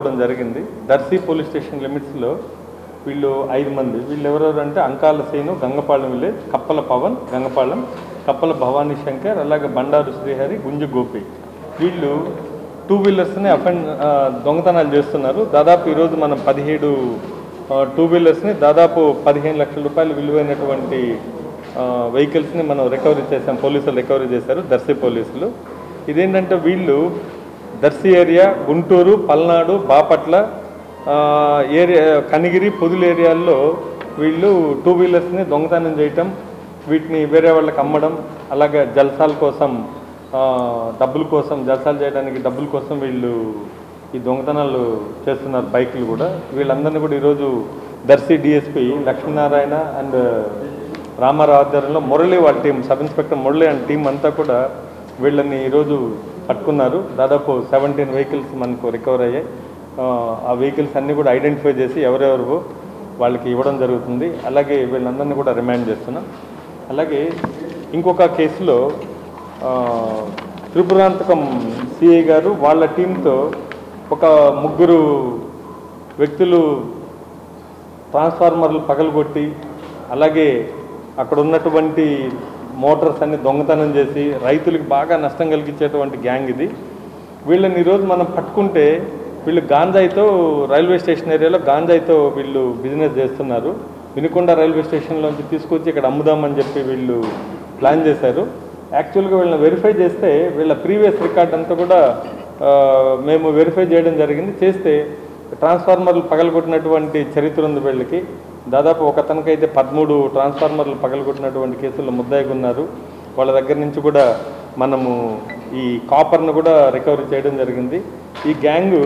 జరిగింది. Darsi police station లిమిట్స్లో వీళ్ళు 5 మంది. వీళ్ళు ఎవరెవరు అంటే అంకాల సేను, గంగపాళెం విలేజ్, కప్పల పవన్, గంగపాళెం, కప్పల భవానీ శంకర్, అలాగే బండారు శ్రీహరి, గుంజు గోపి. వీళ్ళు 2 వీలర్స్ని దొంగతనాలు చేస్తున్నారు. దాదాపు ఈరోజు మనం 17 2 వీలర్స్ని దాదాపు 15 లక్షల రూపాయలు విలువైనటువంటి వెహికల్స్ని మనం రికవరీ చేసాం. పోలీసులు రికవరీ చేశారు, దర్శి పోలీసులు. ఇదేంటంటే వీళ్ళు దర్శి ఏరియా, గుంటూరు, పల్నాడు, బాపట్ల ఏరియా, కనిగిరి, పొదులు ఏరియాల్లో వీళ్ళు 2 వీలర్స్ని దొంగతనం చేయటం, వీటిని వేరే వాళ్ళకి అమ్మడం, అలాగే జల్సాల కోసం డబ్బుల కోసం, జల్సాలు చేయడానికి డబ్బుల కోసం వీళ్ళు ఈ దొంగతనాలు చేస్తున్నారు. బైకులు కూడా. వీళ్ళందరినీ కూడా ఈరోజు దర్శి డిఎస్పీ లక్ష్మీనారాయణ అండ్ రామారావు ఆధ్వర్యంలో మురళి వాళ్ళ team, sub inspector Murali and team అంతా కూడా వీళ్ళని ఈరోజు పట్టుకున్నారు. దాదాపు 17 వెహికల్స్ మనకు రికవర్ అయ్యాయి. ఆ వెహికల్స్ అన్నీ కూడా ఐడెంటిఫై చేసి ఎవరెవరు వాళ్ళకి ఇవ్వడం జరుగుతుంది. అలాగే వీళ్ళందరినీ కూడా రిమాండ్ చేస్తున్నాం. అలాగే ఇంకొక కేసులో త్రిపురాంతకం సిఐ గారు వాళ్ళ టీంతో ఒక 3 వ్యక్తులు ట్రాన్స్ఫార్మర్లు పగలగొట్టి, అలాగే అక్కడ ఉన్నటువంటి మోటార్స్ అన్ని దొంగతనం చేసి రైతులకు బాగా నష్టం కలిగించేటువంటి గ్యాంగ్ ఇది. వీళ్ళని ఈరోజు మనం పట్టుకుంటే వీళ్ళు గాంజాయితో రైల్వే స్టేషన్ ఏరియాలో గాంజాయితో వీళ్ళు బిజినెస్ చేస్తున్నారు. వినుకొండ రైల్వే స్టేషన్లోంచి తీసుకొచ్చి ఇక్కడ అమ్ముదామని చెప్పి వీళ్ళు ప్లాన్ చేశారు. యాక్చువల్గా వీళ్ళని వెరిఫై చేస్తే వీళ్ళ ప్రీవియస్ రికార్డ్ అంతా కూడా మేము వెరిఫై చేయడం జరిగింది. చేస్తే ట్రాన్స్ఫార్మర్లు పగలగొట్టినటువంటి చరిత్ర ఉంది వీళ్ళకి. దాదాపు ఒకతనికైతే 13 ట్రాన్స్ఫార్మర్లు పగలగొట్టినటువంటి కేసుల్లో ముద్దాయిగా ఉన్నారు. వాళ్ళ దగ్గర నుంచి కూడా మనము ఈ కాపర్ను కూడా రికవరీ చేయడం జరిగింది. ఈ గ్యాంగు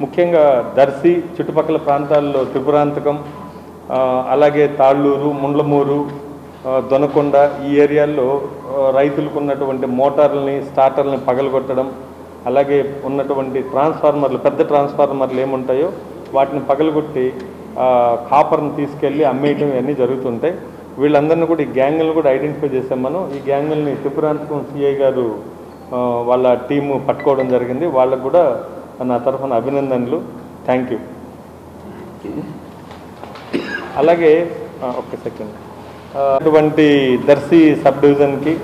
ముఖ్యంగా దర్శి చుట్టుపక్కల ప్రాంతాల్లో త్రిపురాంతకం, అలాగే తాళ్ళూరు, ముండ్లమూరు, దొనకొండ ఈ ఏరియాల్లో రైతులకు ఉన్నటువంటి మోటార్లని, స్టార్టర్లని పగలగొట్టడం, అలాగే ఉన్నటువంటి ట్రాన్స్ఫార్మర్లు, పెద్ద ట్రాన్స్ఫార్మర్లు ఏముంటాయో వాటిని పగలగొట్టి కాపర్ని తీసుకెళ్ళి అమ్మేయటం ఇవన్నీ జరుగుతుంటాయి. వీళ్ళందరినీ కూడా ఈ గ్యాంగులను కూడా ఐడెంటిఫై చేసాం మనం. ఈ గ్యాంగుల్ని త్రిపురాంతకం సిఐ గారు వాళ్ళ టీము పట్టుకోవడం జరిగింది. వాళ్ళకు కూడా నా తరఫున అభినందనలు. Thank you. అలాగే ఒక్క సెకండ్, అటువంటి దర్శి సబ్ డివిజన్కి,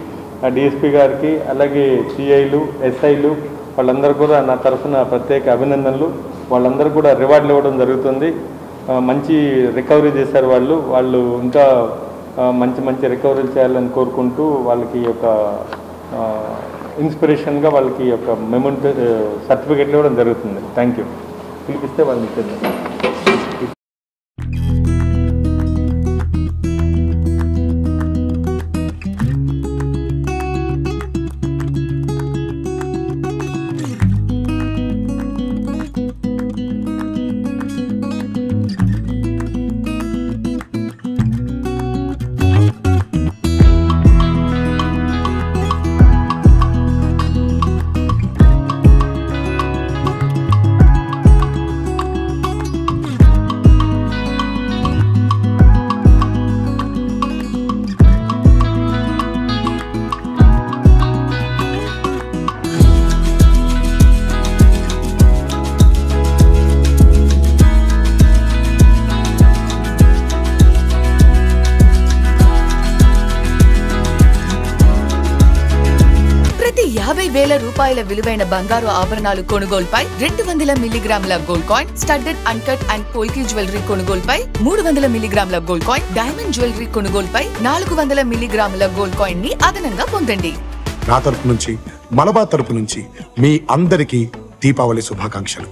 డిఎస్పీ గారికి, అలాగే సిఐలు, ఎస్ఐలు వాళ్ళందరూ కూడా నా తరఫున ప్రత్యేక అభినందనలు. వాళ్ళందరూ కూడా రివార్డులు ఇవ్వడం జరుగుతుంది. మంచి రికవరీ చేశారు వాళ్ళు ఇంకా మంచి రికవరీలు చేయాలని కోరుకుంటూ వాళ్ళకి ఒక ఇన్స్పిరేషన్గా వాళ్ళకి ఒక మెమోంట్ సర్టిఫికెట్లు ఇవ్వడం జరుగుతుంది. Thank you. పిలిపిస్తే వాళ్ళని ఇచ్చేద్దాం. ప్రతి 50,000 రూపాయల విలువైన బంగారు ఆభరణాలు కొనుగోలుపై 200 మిల్లీగ్రాముల gold coin, studded uncut and polki jewellery కొనుగోలుపై 300 మిల్లీగ్రాముల గోల్డ్ కాయిన్, డైమండ్ జ్యువెలరీ కొనుగోలుపై 400 మిల్లీగ్రాముల గోల్డ్ కాయిన్ ని అదనంగా పొందండి. నా తరపు నుంచి, మలబార్ తరపు నుంచి మీ అందరికీ దీపావళి శుభాకాంక్షలు.